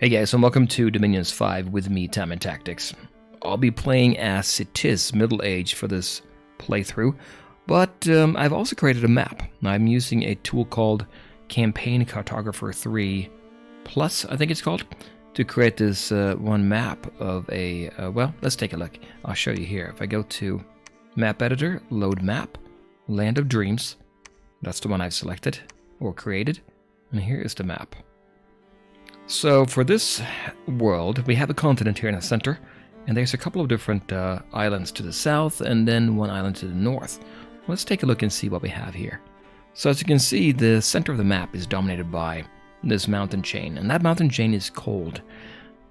Hey guys, and welcome to Dominions 5 with me, Time and Tactics. I'll be playing as Satis, Middle Age, for this playthrough, but I've also created a map. I'm using a tool called Campaign Cartographer 3 Plus, I think it's called, to create this one map of a, well, let's take a look. I'll show you here. If I go to Map Editor, Load Map, Land of Dreams, that's the one I've selected or created, and here is the map. So for this world, we have a continent here in the center, and there's a couple of different islands to the south, and then one island to the north. Let's take a look and see what we have here. So as you can see, the center of the map is dominated by this mountain chain, and that mountain chain is cold.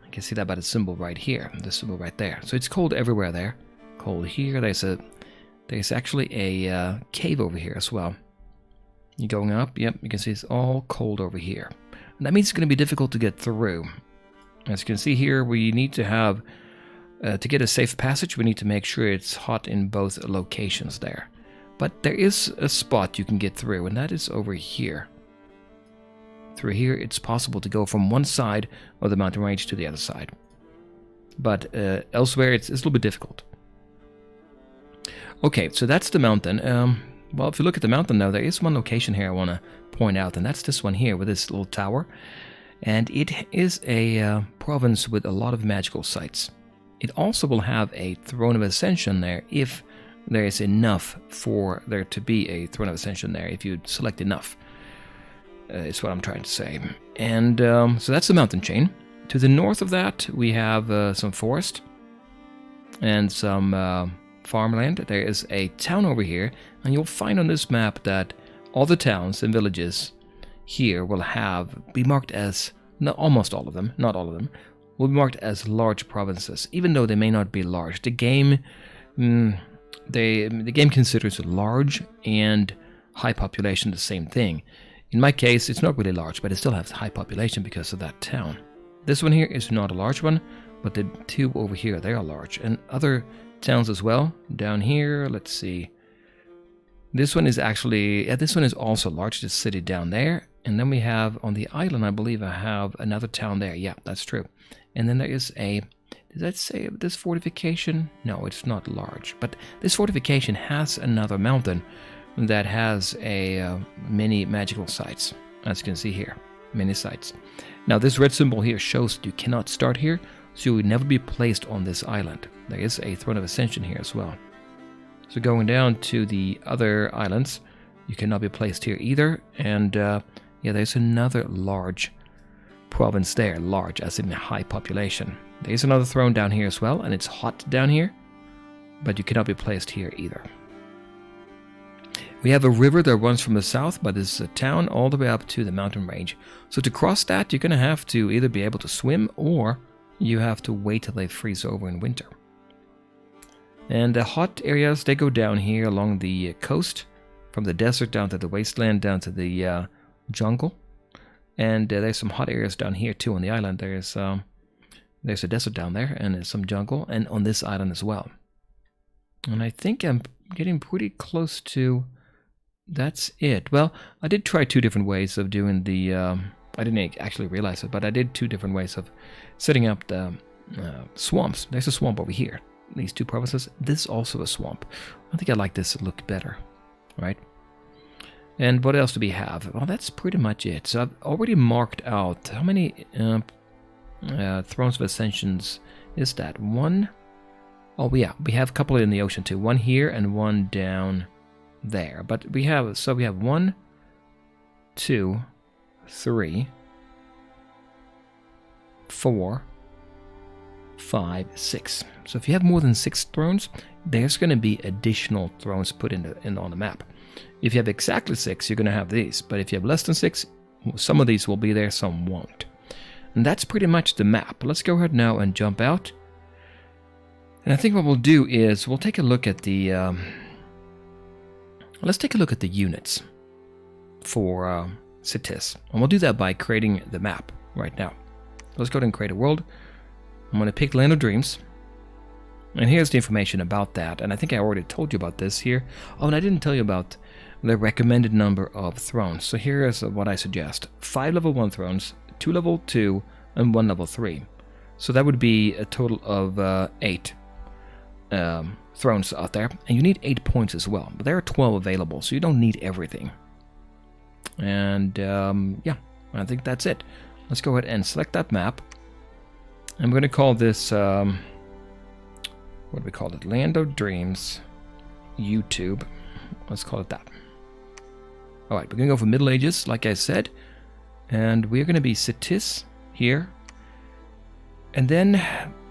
You can see that by the symbol right here, the symbol right there. So it's cold everywhere there. Cold here. There's actually a cave over here as well. You're going up, yep, you can see it's all cold over here. And that means it's going to be difficult to get through. As you can see here, we need to have, to get a safe passage, we need to make sure it's hot in both locations there. But there is a spot you can get through, and that is over here. Through here, it's possible to go from one side of the mountain range to the other side. But elsewhere, it's a little bit difficult. Okay, so that's the mountain. Well, if you look at the mountain now, there is one location here I want to point out, and that's this one here with this little tower. And it is a province with a lot of magical sites. It also will have a Throne of Ascension there if there is enough for there to be a Throne of Ascension there, if you select enough, is what I'm trying to say. And so that's the mountain chain. To the north of that, we have some forest and some farmland. There is a town over here, and you'll find on this map that all the towns and villages here will be marked as, almost all of them, not all of them, will be marked as large provinces, even though they may not be large. The game, the game considers large and high population the same thing. In my case, it's not really large, but it still has high population because of that town. This one here is not a large one, but the two over here, they are large, and other towns as well. Down here, let's see. This one is actually, this one is also large, this city down there. And then we have on the island, I believe I have another town there. Yeah, that's true. And then there is a, did that say this fortification? No, it's not large. But this fortification has another mountain that has a many magical sites. As you can see here, many sites. Now this red symbol here shows that you cannot start here, so you will never be placed on this island. There is a Throne of Ascension here as well. So going down to the other islands, you cannot be placed here either. And yeah, there's another large province there, large as in high population. There's another throne down here as well, and it's hot down here, but you cannot be placed here either. We have a river that runs from the south by this town all the way up to the mountain range. So to cross that, you're going to have to either be able to swim or you have to wait till they freeze over in winter. And the hot areas, they go down here along the coast, from the desert down to the wasteland, down to the jungle. And there's some hot areas down here too on the island. There's a desert down there, and there's some jungle, and on this island as well. And I think I'm getting pretty close to, that's it. Well, I did try two different ways of doing the, I didn't actually realize it, but I did two different ways of setting up the swamps. There's a swamp over here. These two provinces. This is also a swamp. I think I like this look better, right? And what else do we have? Well, that's pretty much it. So I've already marked out how many Thrones of Ascensions is that? One? Oh yeah, we have a couple in the ocean too. One here and one down there. But we have, so we have 1, 2, 3, 4, 5, 6. So if you have more than 6 thrones, there's going to be additional thrones put in on the map. If you have exactly 6, you're going to have these. But if you have less than 6, some of these will be there, some won't. And that's pretty much the map. Let's go ahead now and jump out. And I think what we'll do is we'll take a look at the let's take a look at the units for Satis. And we'll do that by creating the map right now. Let's go ahead and create a world. I'm going to pick Land of Dreams. And here's the information about that. And I think I already told you about this here. Oh, and I didn't tell you about the recommended number of thrones. So here is what I suggest. 5 level 1 thrones, 2 level 2, and 1 level 3. So that would be a total of 8 thrones out there. And you need 8 points as well. But there are 12 available, so you don't need everything. And yeah, I think that's it. Let's go ahead and select that map. I'm going to call this, what do we call it? Land of Dreams, YouTube. Let's call it that. Alright, we're going to go for Middle Ages, like I said. And we're going to be Satis here. And then,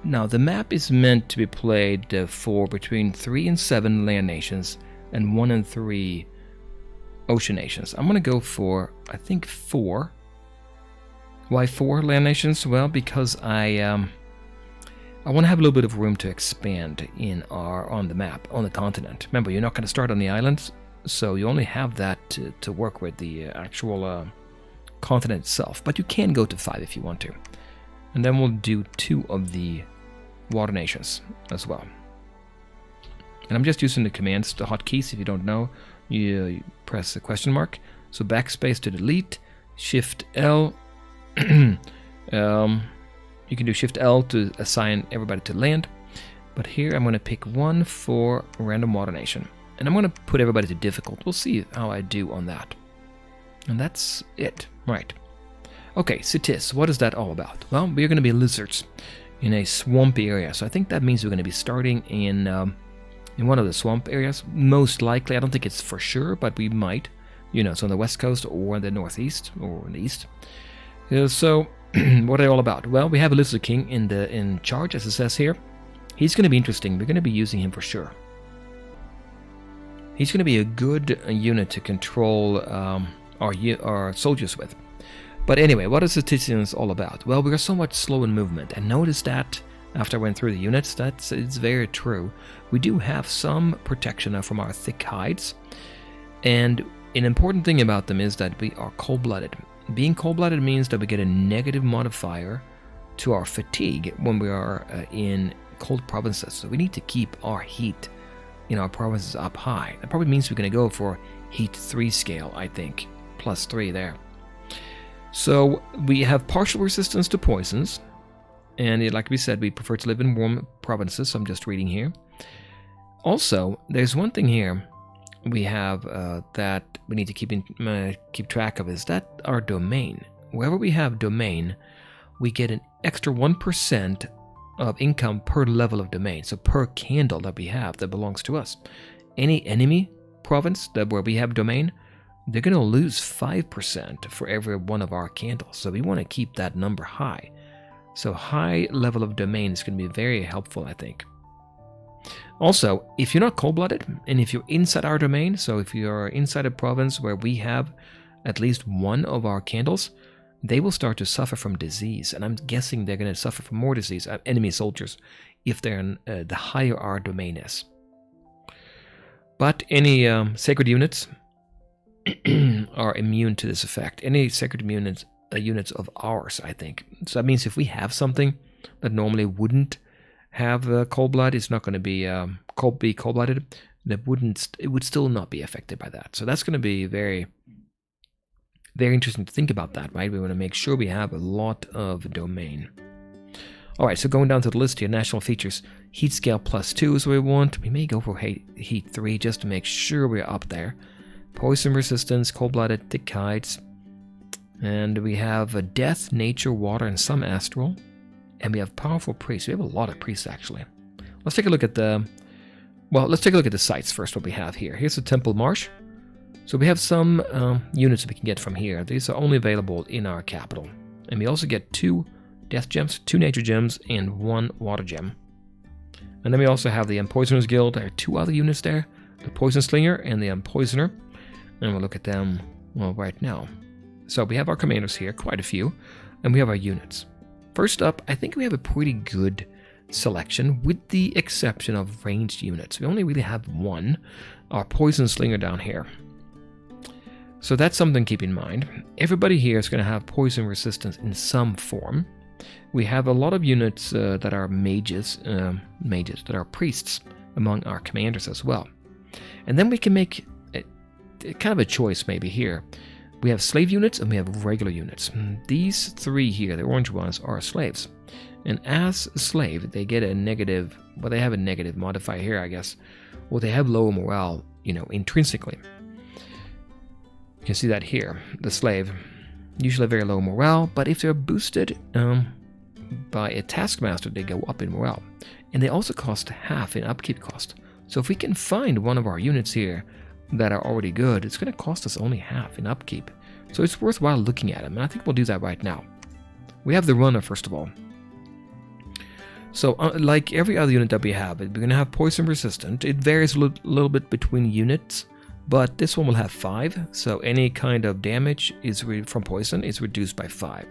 now the map is meant to be played for between 3 and 7 land nations and 1 and 3 ocean nations. I'm going to go for, I think, 4. Why 4 land nations? Well, because I want to have a little bit of room to expand on the map, on the continent. Remember, you're not going to start on the islands, so you only have that to work with, the actual continent itself. But you can go to 5 if you want to. And then we'll do 2 of the water nations as well. And I'm just using the commands, the hotkeys. If you don't know, you press the question mark. So backspace to delete, Shift L. You can do Shift L to assign everybody to land. But here I'm going to pick 1 for random water nation. And I'm going to put everybody to difficult. We'll see how I do on that. And that's it. Right. Okay, Satis, what is that all about? Well, we're going to be lizards in a swampy area. So I think that means we're going to be starting in one of the swamp areas. Most likely, I don't think it's for sure, but we might. You know, so on the west coast or the northeast or in the east. So, what are they all about? Well, we have a Lizard King in charge, as it says here. He's going to be interesting. We're going to be using him for sure. He's going to be a good unit to control our soldiers with. But anyway, what is Statisticians all about? Well, we are somewhat slow in movement, and notice that after I went through the units, it's very true. We do have some protection from our thick hides, and an important thing about them is that we are cold-blooded. Being cold-blooded means that we get a negative modifier to our fatigue when we are in cold provinces. So we need to keep our heat in our provinces up high. That probably means we're going to go for heat 3 scale, I think. Plus 3 there. So we have partial resistance to poisons. And like we said, we prefer to live in warm provinces. So I'm just reading here. Also, there's one thing here we have that we need to keep track of, is that our domain. Wherever we have domain, we get an extra 1% of income per level of domain. So per candle that we have that belongs to us. Any enemy province where we have domain, they're going to lose 5% for every one of our candles. So we want to keep that number high. So high level of domain is going to be very helpful, I think. Also, if you're not cold-blooded, and if you're inside our domain, so if you're inside a province where we have at least one of our candles, they will start to suffer from disease. And I'm guessing they're going to suffer from more disease, enemy soldiers, if they're in, the higher our domain is. But any sacred units are immune to this effect. Any sacred units of ours, I think. So that means if we have something that normally wouldn't have cold blood, it's not going to be cold-blooded. It would still not be affected by that. So that's going to be very, very interesting to think about that, right? We want to make sure we have a lot of domain. All right, so going down to the list here, national features, heat scale +2 is what we want. We may go for heat 3 just to make sure we're up there. Poison resistance, cold-blooded, thick hides, and we have death, nature, water, and some astral. And we have powerful priests. We have a lot of priests, actually. Let's take a look at the sites first, what we have here. Here's the Temple Marsh. So we have some units that we can get from here. These are only available in our capital. And we also get 2 death gems, 2 nature gems, and 1 water gem. And then we also have the Empoisoner's Guild. There are 2 other units there. The Poison Slinger and the Empoisoner. And we'll look at them, well, right now. So we have our commanders here, quite a few. And we have our units. First up, I think we have a pretty good selection, with the exception of ranged units. We only really have 1, our Poison Slinger down here. So that's something to keep in mind. Everybody here is going to have poison resistance in some form. We have a lot of units that are mages, that are priests among our commanders as well. And then we can make kind of a choice maybe here. We have slave units and we have regular units. These three here, the orange ones, are slaves. And as a slave, they get a negative, well, they have a negative modifier here, I guess. Well, they have lower morale, you know, intrinsically. You can see that here. The slave, usually very low morale, but if they're boosted by a taskmaster, they go up in morale. And they also cost half in upkeep cost. So if we can find one of our units here that are already good, it's going to cost us only half in upkeep. So it's worthwhile looking at them, and I think we'll do that right now. We have the runner, first of all. So like every other unit that we have, we're going to have poison resistant. It varies a little bit between units, but this one will have 5. So any kind of damage from poison is reduced by 5.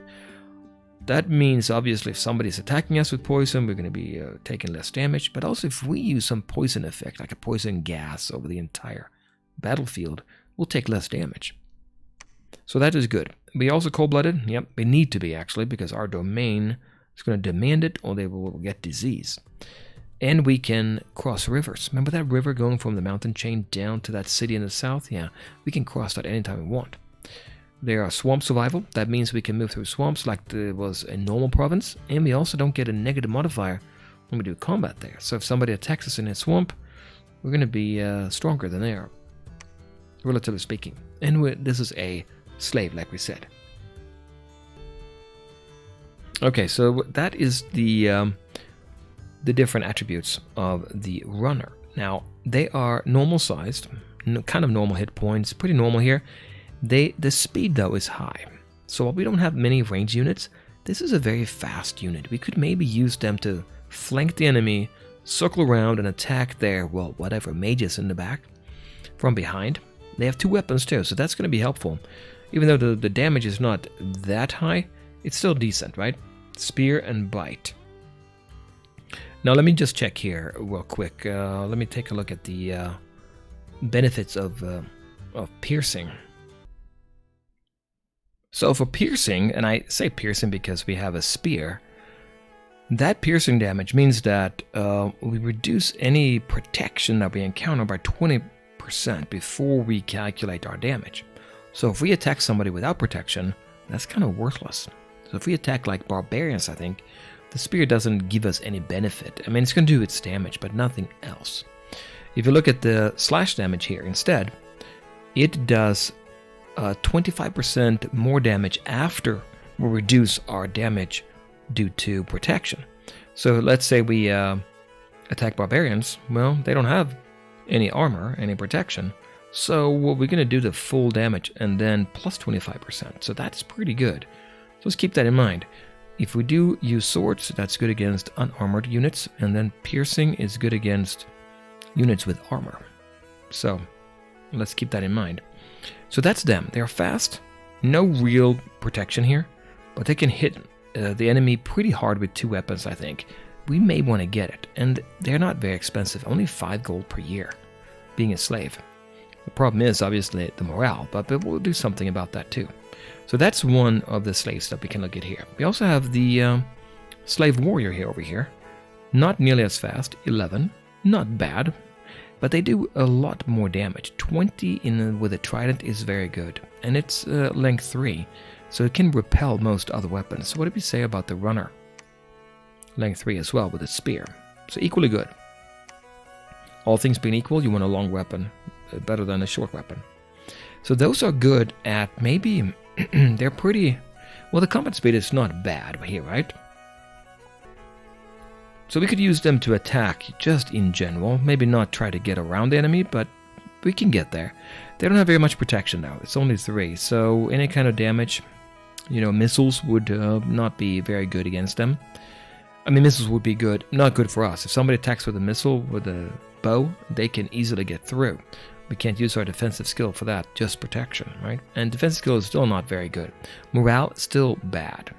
That means obviously if somebody's attacking us with poison, we're going to be taking less damage. But also if we use some poison effect, like a poison gas over the entire battlefield, we'll take less damage. So that is good. We also cold-blooded. Yep, we need to be actually, because our domain is going to demand it, or they will get disease. And we can cross rivers. Remember that river going from the mountain chain down to that city in the south? Yeah, we can cross that anytime we want. There are swamp survival. That means we can move through swamps like there was a normal province. And we also don't get a negative modifier when we do combat there. So if somebody attacks us in a swamp, we're going to be stronger than they are, relatively speaking. And this is a slave, like we said. Okay, so that is the different attributes of the runner. Now, they are normal sized, kind of normal hit points, pretty normal here. The speed, though, is high. So while we don't have many range units, this is a very fast unit. We could maybe use them to flank the enemy, circle around, and attack their, well, whatever, mages in the back from behind. They have 2 weapons, too, so that's going to be helpful. Even though the damage is not that high, it's still decent, right? Spear and bite. Now let me just check here real quick. Let me take a look at the benefits of piercing. So for piercing, and I say piercing because we have a spear, that piercing damage means that we reduce any protection that we encounter by 20% before we calculate our damage. So if we attack somebody without protection, that's kind of worthless. So if we attack like barbarians, I think, the spear doesn't give us any benefit. I mean, it's going to do its damage, but nothing else. If you look at the slash damage here instead, it does 25% more damage after we reduce our damage due to protection. So let's say we attack barbarians. Well, they don't have any armor, any protection. So we're going to do the full damage and then plus 25%. So that's pretty good. So let's keep that in mind. If we do use swords, that's good against unarmored units, and then piercing is good against units with armor. So let's keep that in mind. So that's them. They're fast, no real protection here, but they can hit the enemy pretty hard with 2 weapons, I think. We may want to get it, and they're not very expensive, only 5 gold per year, being a slave. The problem is, obviously, the morale, but we'll do something about that too. So that's one of the slaves that we can look at here. We also have the slave warrior here over here. Not nearly as fast, 11. Not bad, but they do a lot more damage. 20 with a trident is very good, and it's length 3, so it can repel most other weapons. So what did we say about the runner? Length 3 as well with a spear, so equally good. All things being equal, you want a long weapon better than a short weapon. So those are good at maybe they're pretty well. The combat speed is not bad here, right? So we could use them to attack just in general. Maybe not try to get around the enemy, but we can get there. They don't have very much protection now. It's only 3, so any kind of damage, missiles would not be very good against them. I mean, missiles would be good, not good for us. If somebody attacks with a missile with a bow, they can easily get through. We can't use our defensive skill for that, just protection, right? And defensive skill is still not very good. Morale, still bad.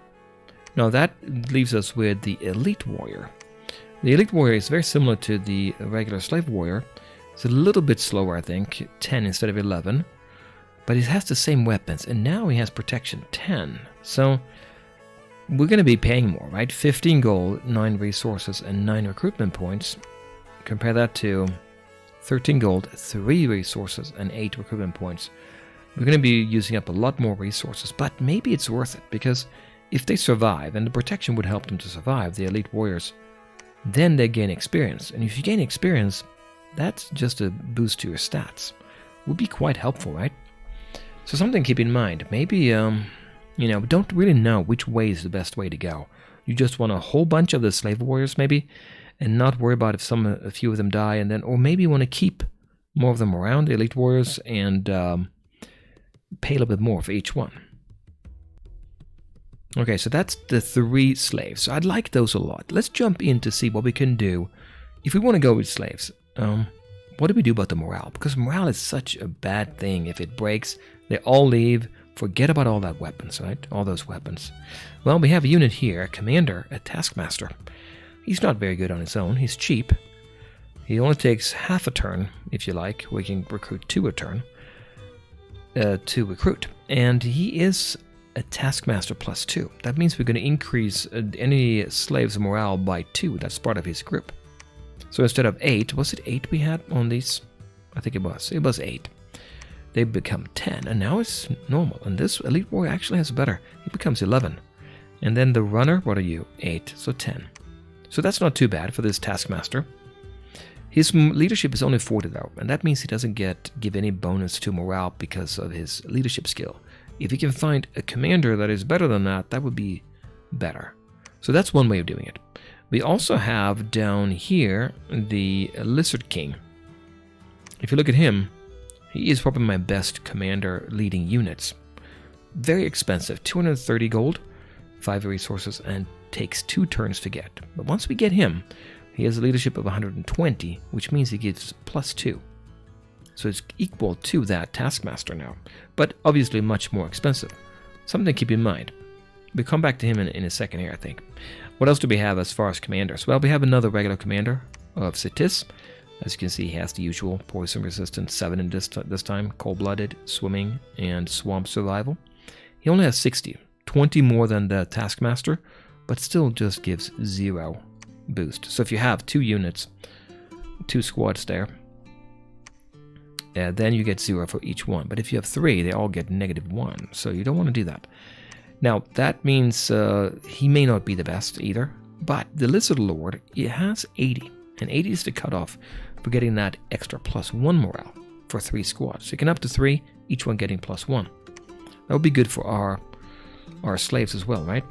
Now that leaves us with the elite warrior. The elite warrior is very similar to the regular slave warrior. It's a little bit slower, I think, 10 instead of 11. But it has the same weapons, and now he has protection 10. So we're going to be paying more, right? 15 gold, 9 resources, and 9 recruitment points. Compare that to 13 gold, 3 resources, and 8 recruitment points. We're going to be using up a lot more resources, but maybe it's worth it, because if they survive, and the protection would help them to survive, the elite warriors, then they gain experience. And if you gain experience, that's just a boost to your stats. Would be quite helpful, right? So something to keep in mind. Maybe, you know, don't really know which way is the best way to go. You just want a whole bunch of the slave warriors, maybe, and not worry about if a few of them die, and then, or maybe you want to keep more of them around, the elite warriors, and pay a little bit more for each one. Okay, so that's the 3 slaves. So I'd like those a lot. Let's jump in to see what we can do if we want to go with slaves. What do we do about the morale? Because morale is such a bad thing. If it breaks, they all leave. Forget about all that weapons, right? All those weapons. Well, we have a unit here, a commander, a taskmaster. He's not very good on his own. He's cheap. He only takes half a turn, if you like. We can recruit 2 a turn to recruit. And he is a taskmaster +2. That means we're going to increase any slave's morale by 2. That's part of his group. So instead of 8, was it 8 we had on these? I think it was. It was 8. They become 10, and now it's normal. And this elite warrior actually has better. He becomes 11. And then the runner, what are you? 8, so 10. So that's not too bad for this taskmaster. His leadership is only 40 though, and that means he doesn't give any bonus to morale because of his leadership skill. If he can find a commander that is better than that, that would be better. So that's one way of doing it. We also have down here the Lizard King. If you look at him, he is probably my best commander leading units. Very expensive, 230 gold, 5 resources, and takes 2 turns to get. But once we get him, he has a leadership of 120, which means he gives +2. So it's equal to that taskmaster now, but obviously much more expensive. Something to keep in mind. We'll come back to him in a second here, I think. What else do we have as far as commanders? Well, we have another regular commander of Satis. As you can see, he has the usual poison resistant 7 in this time, cold-blooded, swimming, and swamp survival. He only has 60, 20 more than the taskmaster, but still just gives 0 boost. So if you have 2 units, 2 squads there, then you get 0 for each one. But if you have 3, they all get -1, so you don't want to do that. Now, that means he may not be the best either, but the Lizard Lord, it has 80, and 80 is the cutoff for getting that extra +1 morale for 3 squads. So you can up to 3, each one getting +1. That would be good for our slaves as well, right?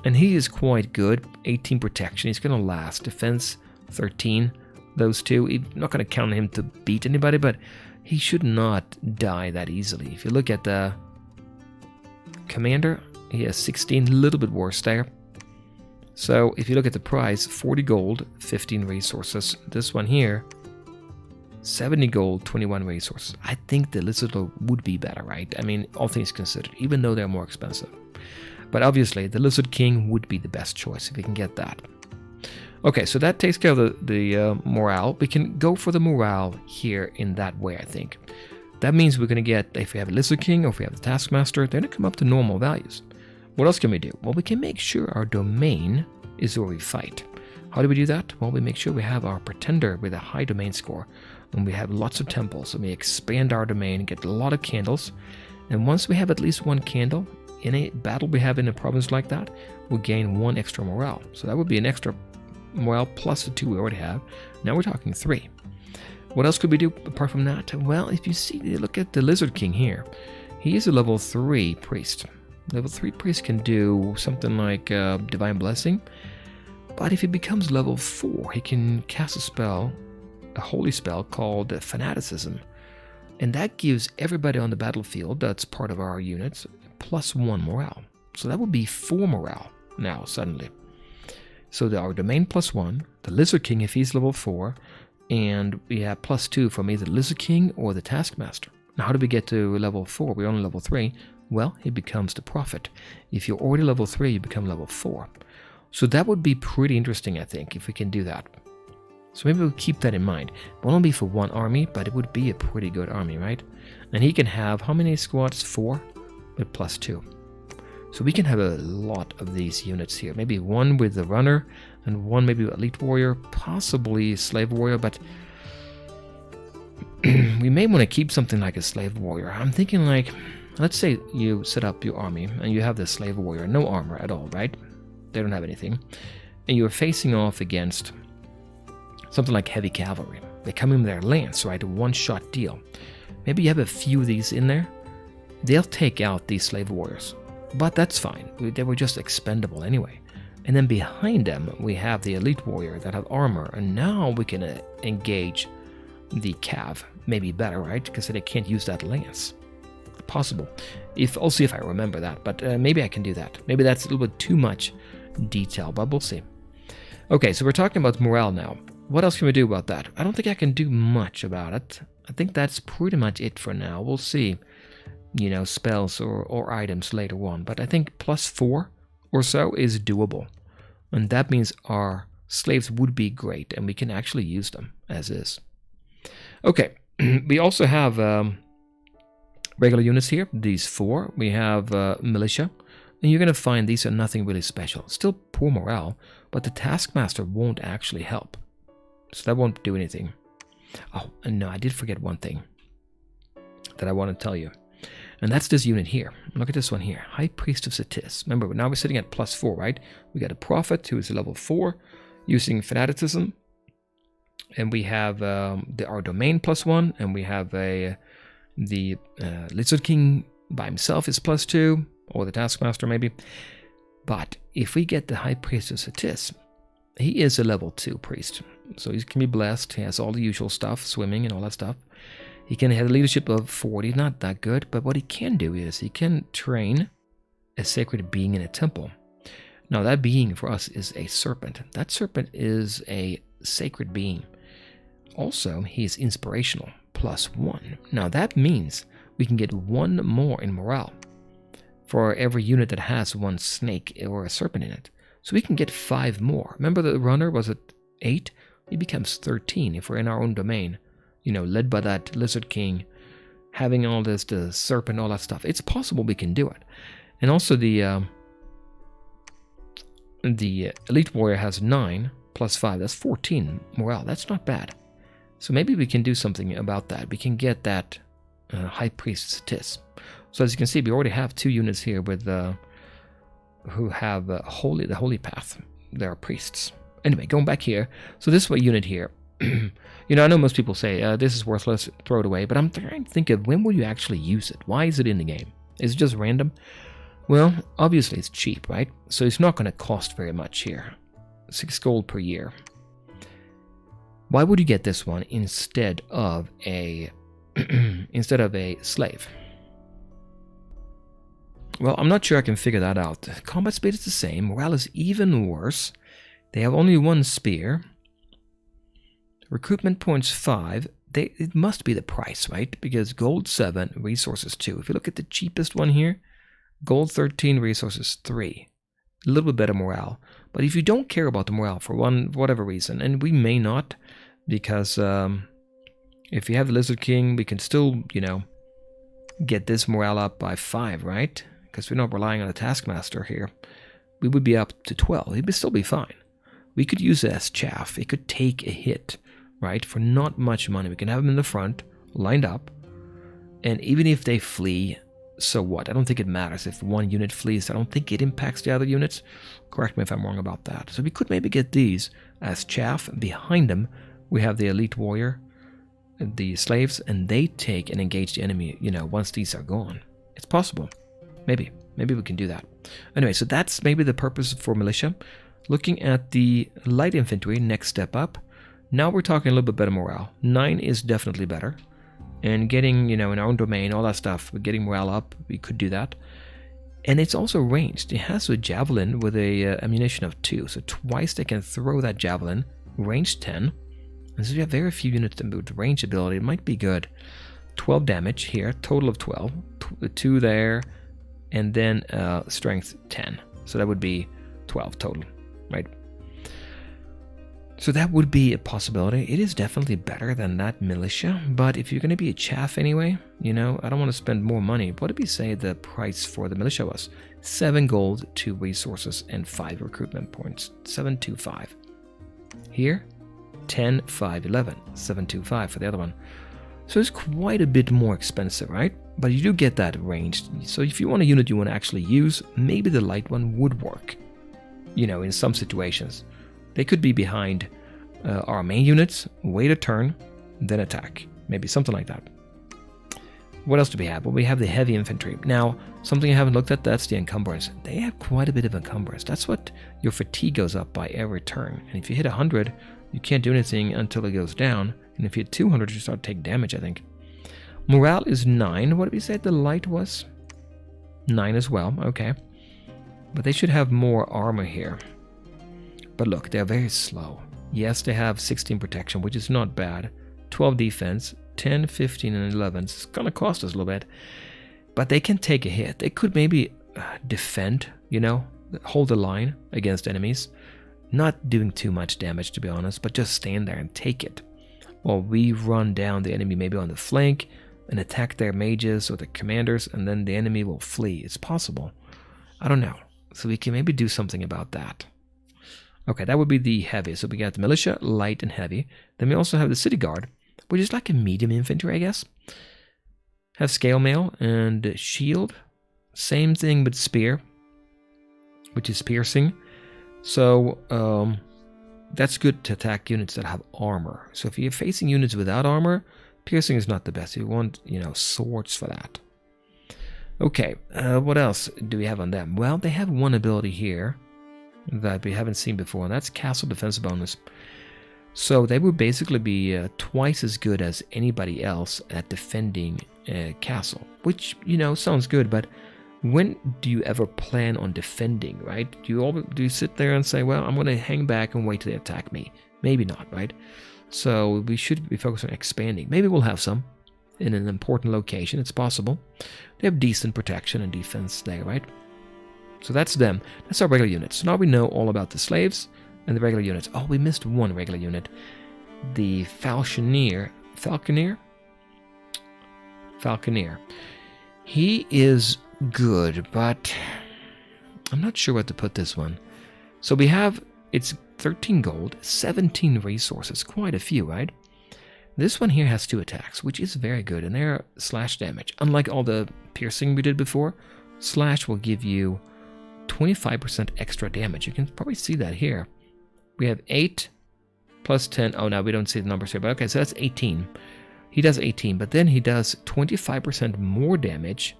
And he is quite good. 18 protection, he's going to last. Defense, 13. Those 2, I'm not going to count him to beat anybody, but he should not die that easily. If you look at the commander, he has 16, a little bit worse there. So if you look at the price, 40 gold, 15 resources. This one here, 70 gold, 21 resources. I think the Lizard Lord would be better, right? I mean, all things considered, even though they're more expensive. But obviously, the Lizard King would be the best choice if we can get that. Okay, so that takes care of the morale. We can go for the morale here in that way, I think. That means we're going to get, if we have a Lizard King or if we have the Taskmaster, they're going to come up to normal values. What else can we do? Well, we can make sure our domain is where we fight. How do we do that? Well, we make sure we have our Pretender with a high domain score, and we have lots of temples, and we expand our domain and get a lot of candles. And once we have at least 1 candle, in a battle we have in a province like that, we'll gain 1 extra morale. So that would be an extra morale plus the 2 we already have. Now we're talking 3. What else could we do apart from that? Well, if you see, look at the Lizard King here. He is a level 3 priest. Level 3 priest can do something like Divine Blessing. But if he becomes level 4, he can cast a spell, a holy spell called Fanaticism. And that gives everybody on the battlefield that's part of our units +1 morale. So that would be 4 morale now, suddenly. So our domain +1, the Lizard King if he's level 4, and we have +2 from either the Lizard King or the Taskmaster. Now how do we get to level 4? We're only level 3. Well, he becomes the Prophet. If you're already level 3, you become level 4. So that would be pretty interesting, I think, if we can do that. So maybe we'll keep that in mind. It won't be for 1 army, but it would be a pretty good army, right? And he can have, how many squads? 4, with +2. So we can have a lot of these units here. Maybe 1 with the runner, and 1 maybe with Elite Warrior, possibly Slave Warrior, but we may want to keep something like a slave warrior. I'm thinking like, let's say you set up your army and you have this slave warrior, no armor at all, right? They don't have anything. And you're facing off against something like heavy cavalry. They come in with their lance, right? A one-shot deal. Maybe you have a few of these in there. They'll take out these slave warriors. But that's fine. They were just expendable anyway. And then behind them, we have the elite warrior that have armor. And now we can engage the cav. Maybe better, right? Because they can't use that lance. Possible. I'll see if I remember that. But maybe I can do that. Maybe that's a little bit too much detail, but we'll see. Okay, so we're talking about morale now. What else can we do about that? I don't think I can do much about it. I think that's pretty much it for now. We'll see, you know, spells or items later on. But I think +4 or so is doable. And that means our slaves would be great, and we can actually use them as is. Okay, we also have regular units here, these 4. We have militia. And you're going to find these are nothing really special. Still poor morale, but the taskmaster won't actually help. So that won't do anything. Oh, and no, I did forget one thing that I want to tell you. And that's this unit here. Look at this one here. High Priest of Satis. Remember, now we're sitting at +4, right? We got a Prophet who is level 4 using Fanaticism. And we have our domain +1. And we have the Lizard King by himself is +2. Or the Taskmaster maybe. But if we get the High Priest of Satis, he is a level 2 priest. So he can be blessed. He has all the usual stuff, swimming and all that stuff. He can have a leadership of 40, not that good. But what he can do is he can train a sacred being in a temple. Now that being for us is a serpent. That serpent is a sacred being. Also, he is inspirational, +1. Now that means we can get 1 more in morale for every unit that has 1 snake or a serpent in it. So we can get 5 more. Remember the runner was at 8? He becomes 13 if we're in our own domain. You know, led by that Lizard King, having all this, the serpent, all that stuff. It's possible we can do it. And also the elite warrior has 9 +5. That's 14 morale. That's not bad. So maybe we can do something about that. We can get that High Priest Satis. So as you can see, we already have 2 units here with who have the holy path. They are priests. Anyway, going back here. So this unit here, you know, I know most people say this is worthless, throw it away. But I'm trying to think of when will you actually use it? Why is it in the game? Is it just random? Well, obviously it's cheap, right? So it's not going to cost very much here. 6 gold per year. Why would you get this one instead of a slave? Well, I'm not sure I can figure that out. Combat speed is the same. Morale is even worse. They have only 1 spear. Recruitment points 5. It must be the price, right? Because gold 7, resources 2. If you look at the cheapest one here, gold 13, resources 3. A little bit better morale. But if you don't care about the morale for whatever reason, and we may not, because if you have the Lizard King, we can still, you know, get this morale up by 5, right? Because we're not relying on a Taskmaster here. We would be up to 12. It would still be fine. We could use it as chaff. It could take a hit, right? For not much money. We can have them in the front, lined up. And even if they flee, so what? I don't think it matters if 1 unit flees. I don't think it impacts the other units. Correct me if I'm wrong about that. So we could maybe get these as chaff. Behind them, we have the elite warrior, the slaves, and they take and engage the enemy, you know, once these are gone. It's possible. Maybe we can do that. Anyway, so that's maybe the purpose for militia. Looking at the light infantry, next step up. Now we're talking a little bit better morale. 9 is definitely better. And getting, you know, in our own domain, all that stuff, we're getting morale up. We could do that. And it's also ranged. It has a javelin with a ammunition of 2. So twice they can throw that javelin. Range 10. And so we have very few units with range ability. It might be good. 12 damage here, total of 12. 2 there. And then strength 10. So that would be 12 total, right? So that would be a possibility. It is definitely better than that militia, but if you're going to be a chaff anyway, you know, I don't want to spend more money. What did we say the price for the militia was? 7 gold, 2 resources, and 5 recruitment points. 725. Here, 10, 5, 11. 725 for the other one. So it's quite a bit more expensive, right? But you do get that ranged. So if you want a unit you want to actually use, maybe the light one would work. You know, in some situations. They could be behind our main units, wait a turn, then attack. Maybe something like that. What else do we have? Well, we have the heavy infantry. Now, something I haven't looked at, that's the encumbrance. They have quite a bit of encumbrance. That's what your fatigue goes up by every turn. And if you hit 100, you can't do anything until it goes down. And if you hit 200, you start to take damage, I think. Morale is 9. What did we say the light was? 9 as well. Okay. But they should have more armor here. But look, they're very slow. Yes, they have 16 protection, which is not bad. 12 defense, 10, 15, and 11. It's going to cost us a little bit. But they can take a hit. They could maybe defend, you know, hold the line against enemies. Not doing too much damage, to be honest, but just stand there and take it. While we run down the enemy maybe on the flank and attack their mages or the commanders, and then the enemy will flee. It's possible. I don't know. So we can maybe do something about that. Okay, that would be the heavy. So we got the militia, light, and heavy. Then we also have the city guard, which is like a medium infantry, I guess. Have scale mail and shield. Same thing but spear, which is piercing. So that's good to attack units that have armor. So if you're facing units without armor, piercing is not the best. You want, you know, swords for that. Okay, what else do we have on them? Well, they have one ability here that we haven't seen before, and that's castle defense bonus. So they would basically be twice as good as anybody else at defending a castle, which, you know, sounds good, but when do you ever plan on defending, right? Do you sit there and say, well, I'm going to hang back and wait till they attack me? Maybe not, right? So we should be focused on expanding. Maybe we'll have some in an important location. It's possible. They have decent protection and defense there, right? So that's them. That's our regular units. So now we know all about the slaves and the regular units. Oh, we missed one regular unit. The Falconeer. He is good, but I'm not sure what to put this one. So we have, it's 13 gold, 17 resources. Quite a few, right? This one here has 2 attacks, which is very good, and they're slash damage. Unlike all the piercing we did before, slash will give you 25% extra damage. You can probably see that here. We have 8 plus 10. Oh, no, we don't see the numbers here, but okay, so that's 18. He does 18, but then he does 25% more damage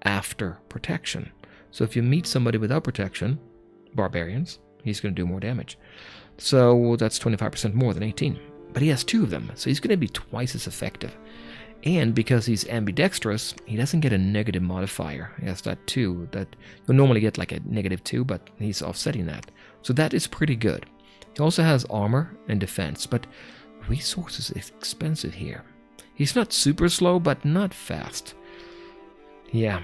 after protection. So if you meet somebody without protection, barbarians, he's going to do more damage. So that's 25% more than 18. But he has 2 of them, so he's going to be twice as effective. And because he's ambidextrous, he doesn't get a negative modifier. He has that 2, that you'll normally get like a -2, but he's offsetting that. So that is pretty good. He also has armor and defense, but resources is expensive here. He's not super slow, but not fast. Yeah,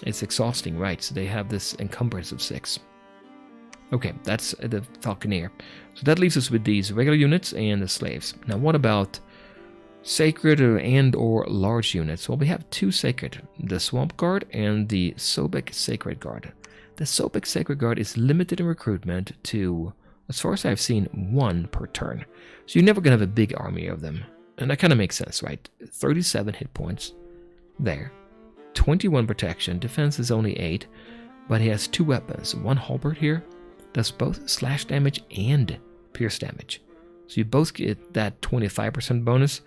it's exhausting, right? So they have this encumbrance of 6. Okay, that's the Falconeer. So that leaves us with these regular units and the slaves. Now what about sacred and or large units? Well, we have 2 sacred, the Swamp Guard and the Sobek Sacred Guard. The Sobek Sacred Guard is limited in recruitment to, as far as I've seen, 1 per turn. So you're never going to have a big army of them. And that kind of makes sense, right? 37 hit points there. 21 protection, defense is only 8, but he has 2 weapons. 1 halberd here does both slash damage and pierce damage. So you both get that 25% bonus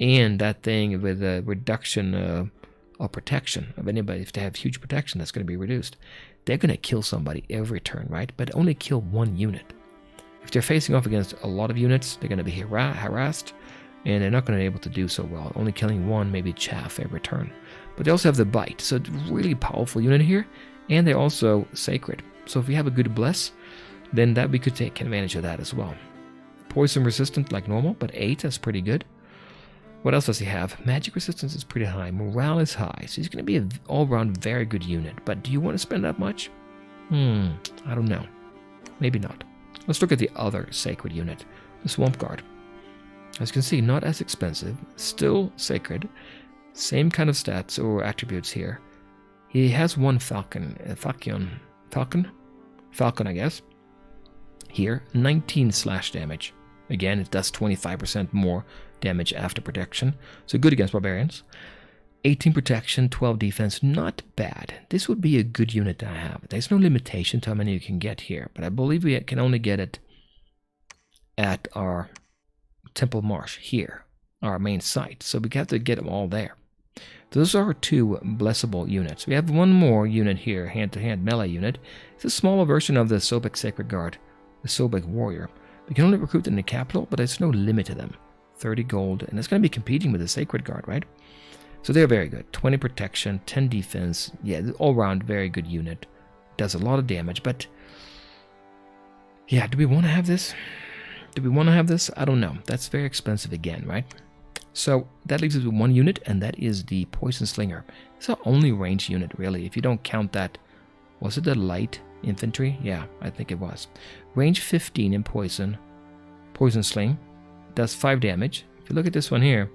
and that thing with a reduction of protection of anybody. If they have huge protection, that's going to be reduced. They're going to kill somebody every turn, right? But only kill 1 unit. If they're facing off against a lot of units, they're going to be harassed, and they're not going to be able to do so well. Only killing 1, maybe chaff every turn. But they also have the bite, so it's a really powerful unit here, and they're also sacred. So if we have a good bless, then that we could take advantage of that as well. Poison resistant like normal, but 8, that's pretty good. What else does he have? Magic resistance is pretty high. Morale is high, so he's going to be an all-around very good unit. But do you want to spend that much? I don't know. Maybe not. Let's look at the other sacred unit, the Swamp Guard. As you can see, not as expensive, still sacred. Same kind of stats or attributes here. He has 1 falcon, I guess. Here, 19 slash damage. Again, it does 25% more damage after protection. So good against barbarians. 18 protection, 12 defense, not bad. This would be a good unit to have. There's no limitation to how many you can get here, but I believe we can only get it at our Temple Marsh here, our main site. So we have to get them all there. Those are our 2 blessable units. We have one more unit here, hand-to-hand melee unit. It's a smaller version of the Sobek Sacred Guard, the Sobek Warrior. We can only recruit in the capital, but there's no limit to them. 30 gold, and it's going to be competing with the Sacred Guard, right? So they're very good. 20 protection, 10 defense. Yeah, all-round very good unit. Does a lot of damage, but yeah, do we want to have this? Do we want to have this? I don't know. That's very expensive again, right? So that leaves us with 1 unit, and that is the Poison Slinger. It's our only ranged unit, really. If you don't count that, was it the light infantry? Yeah, I think it was. Range 15 in poison. Poison Sling. Does 5 damage. If you look at this one here,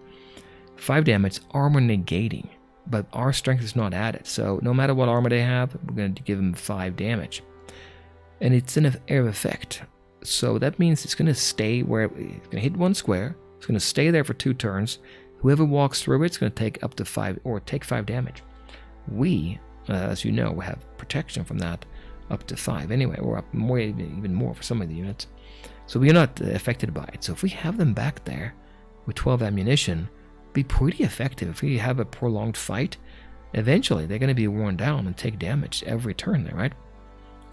5 damage, armor negating. But our strength is not added, so no matter what armor they have, we're going to give them 5 damage. And it's an air effect. So that means it's going to stay where it's going to hit 1 square. It's going to stay there for 2 turns. Whoever walks through it's going to take up to 5 or take 5 damage. We, as you know, have protection from that up to 5 anyway, or up more, even more for some of the units. So we are not affected by it. So if we have them back there with 12 ammunition, be pretty effective. If we have a prolonged fight, eventually they're going to be worn down and take damage every turn there, right?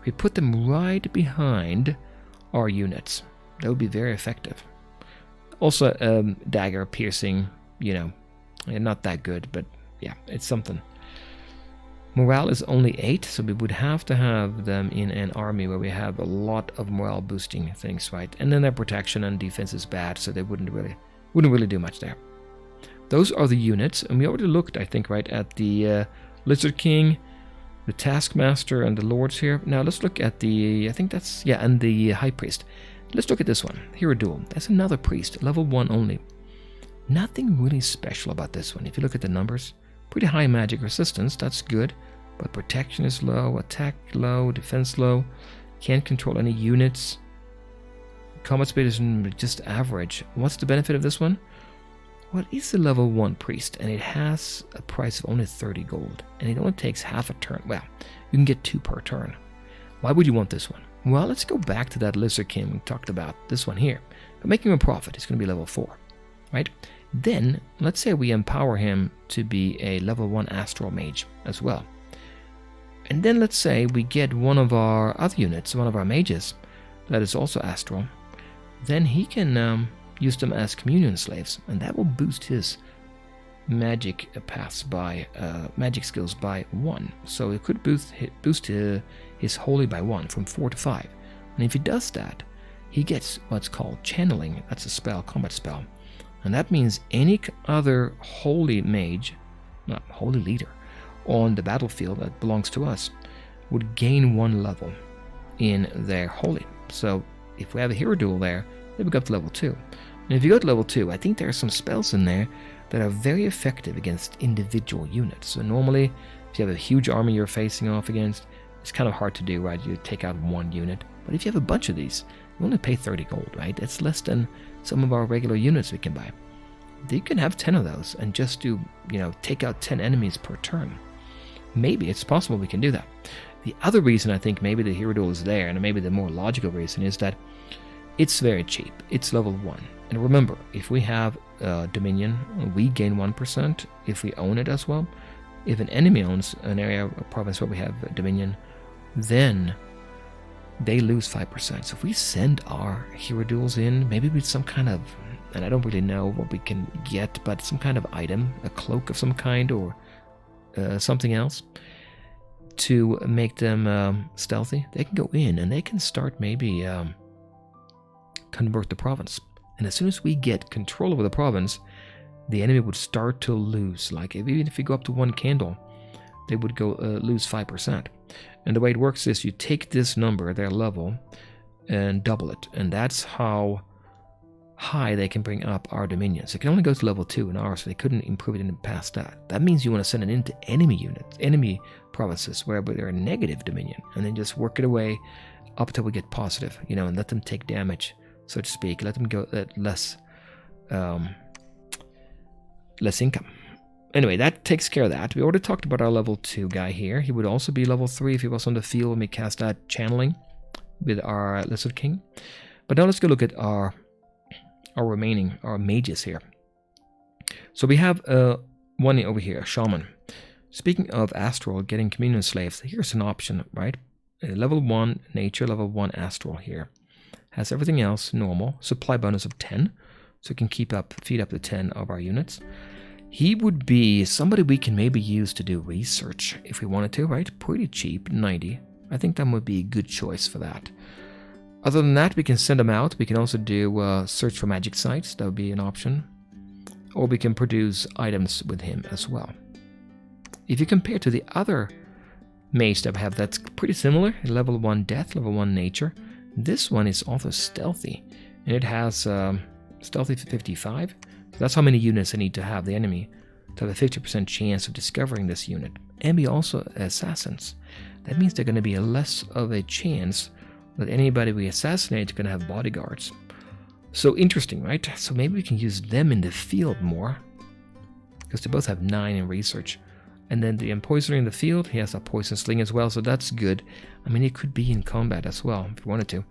We put them right behind our units. That would be very effective. Also, dagger piercing, you know, not that good, but yeah, it's something. Morale is only 8, so we would have to have them in an army where we have a lot of morale boosting things, right? And then their protection and defense is bad, so they wouldn't really do much there. Those are the units, and we already looked, I think, right, at the Lizard King, the Taskmaster, and the Lords here. Now let's look at the, I think that's, yeah, and the High Priest. Let's look at this one, Hero Duel. That's another priest, level 1 only. Nothing really special about this one. If you look at the numbers, pretty high magic resistance, that's good. But protection is low, attack low, defense low. Can't control any units. Combat speed is just average. What's the benefit of this one? Well, it's a level 1 priest, and it has a price of only 30 gold. And it only takes half a turn. Well, you can get 2 per turn. Why would you want this one? Well, let's go back to that Lizard King we talked about, this one here. But making him a profit, it's going to be level 4, right? Then, let's say we empower him to be a level 1 Astral Mage as well. And then let's say we get one of our other units, one of our mages, that is also Astral. Then he can use them as communion slaves, and that will boost his magic paths by, magic skills by 1. So it could boost his holy by 1, from 4 to 5. And if he does that, he gets what's called channeling. That's a spell, combat spell. And that means any other holy mage, not holy leader, on the battlefield that belongs to us would gain 1 level in their holy. So if we have a hero duel there, then we go up to level 2. And if you go to level 2, I think there are some spells in there that are very effective against individual units. So normally, if you have a huge army you're facing off against, it's kind of hard to do, right? You take out 1 unit. But if you have a bunch of these, you only pay 30 gold, right? It's less than some of our regular units we can buy. You can have 10 of those and just do, you know, take out 10 enemies per turn. Maybe it's possible we can do that. The other reason I think maybe the hero duel is there, and maybe the more logical reason, is that it's very cheap. It's level 1. And remember, if we have Dominion, we gain 1% if we own it as well. If an enemy owns an area or province where we have Dominion, then they lose 5%. So if we send our hero duels in, maybe with some kind of, and I don't really know what we can get, but some kind of item, a cloak of some kind, or something else, to make them stealthy, they can go in and they can start maybe convert the province. And as soon as we get control over the province, the enemy would start to lose. Like even if you go up to 1 candle, they would go lose 5%. And the way it works is you take this number, their level, and double it. And that's how high they can bring up our dominions. It can only go to level 2 in ours, so they couldn't improve it in past that. That means you want to send it into enemy units, enemy provinces where they're a negative dominion, and then just work it away up till we get positive, you know, and let them take damage, so to speak. Let them go at less less income. Anyway, that takes care of that. We already talked about our level 2 guy here. He would also be level 3 if he was on the field when we cast that channeling with our Lizard King. But now let's go look at our mages here. So we have one over here, a shaman. Speaking of astral, getting communion slaves, here's an option, right? Level 1 nature, level 1 astral here. Has everything else normal. Supply bonus of 10, so we can feed up to 10 of our units. He would be somebody we can maybe use to do research if we wanted to, right? Pretty cheap, 90. I think that would be a good choice for that. Other than that, we can send him out. We can also do search for magic sites. That would be an option. Or we can produce items with him as well. If you compare to the other mage that we have, that's pretty similar. Level 1 death, level 1 nature. This one is also stealthy. And it has stealthy 55. So that's how many units I need to have the enemy to have a 50% chance of discovering this unit. And be also assassins. That means they're going to be less of a chance that anybody we assassinate is going to have bodyguards. So interesting, right? So maybe we can use them in the field more. Because they both have 9 in research. And then the poisoner in the field, he has a poison sling as well, so that's good. I mean, he could be in combat as well, if we wanted to.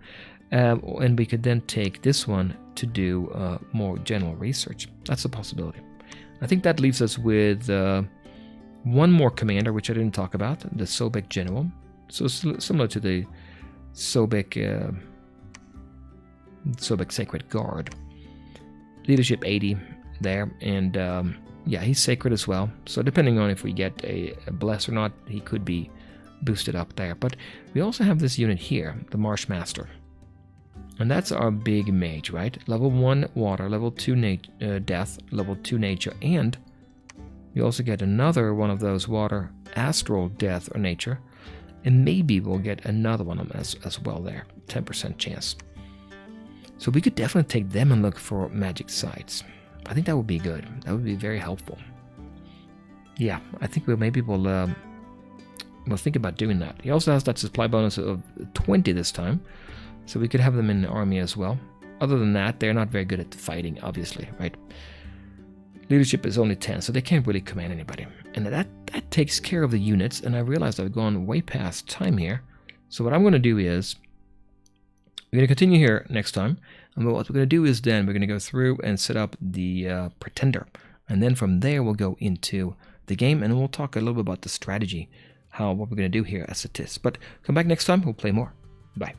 And we could then take this one to do more general research. That's a possibility. I think that leaves us with one more commander, which I didn't talk about, the Sobek General. So similar to the Sobek Sacred Guard. Leadership 80 there, and yeah, he's sacred as well. So depending on if we get a bless or not, he could be boosted up there. But we also have this unit here, the Marsh Master. And that's our big mage, right? Level 1 water, level 2 death, level 2 nature, and you also get another one of those water astral death or nature. And maybe we'll get another one of them as well there, 10% chance. So we could definitely take them and look for magic sites. I think that would be good. That would be very helpful. Yeah, I think we'll think about doing that. He also has that supply bonus of 20 this time, so we could have them in the army as well. Other than that, they're not very good at fighting, obviously, right? Leadership is only 10, so they can't really command anybody. And that takes care of the units, and I realized I've gone way past time here. So what I'm going to do is, we're going to continue here next time. And what we're going to do is then we're going to go through and set up the Pretender. And then from there we'll go into the game and we'll talk a little bit about the strategy, what we're going to do here as Satis. But come back next time, we'll play more. Bye.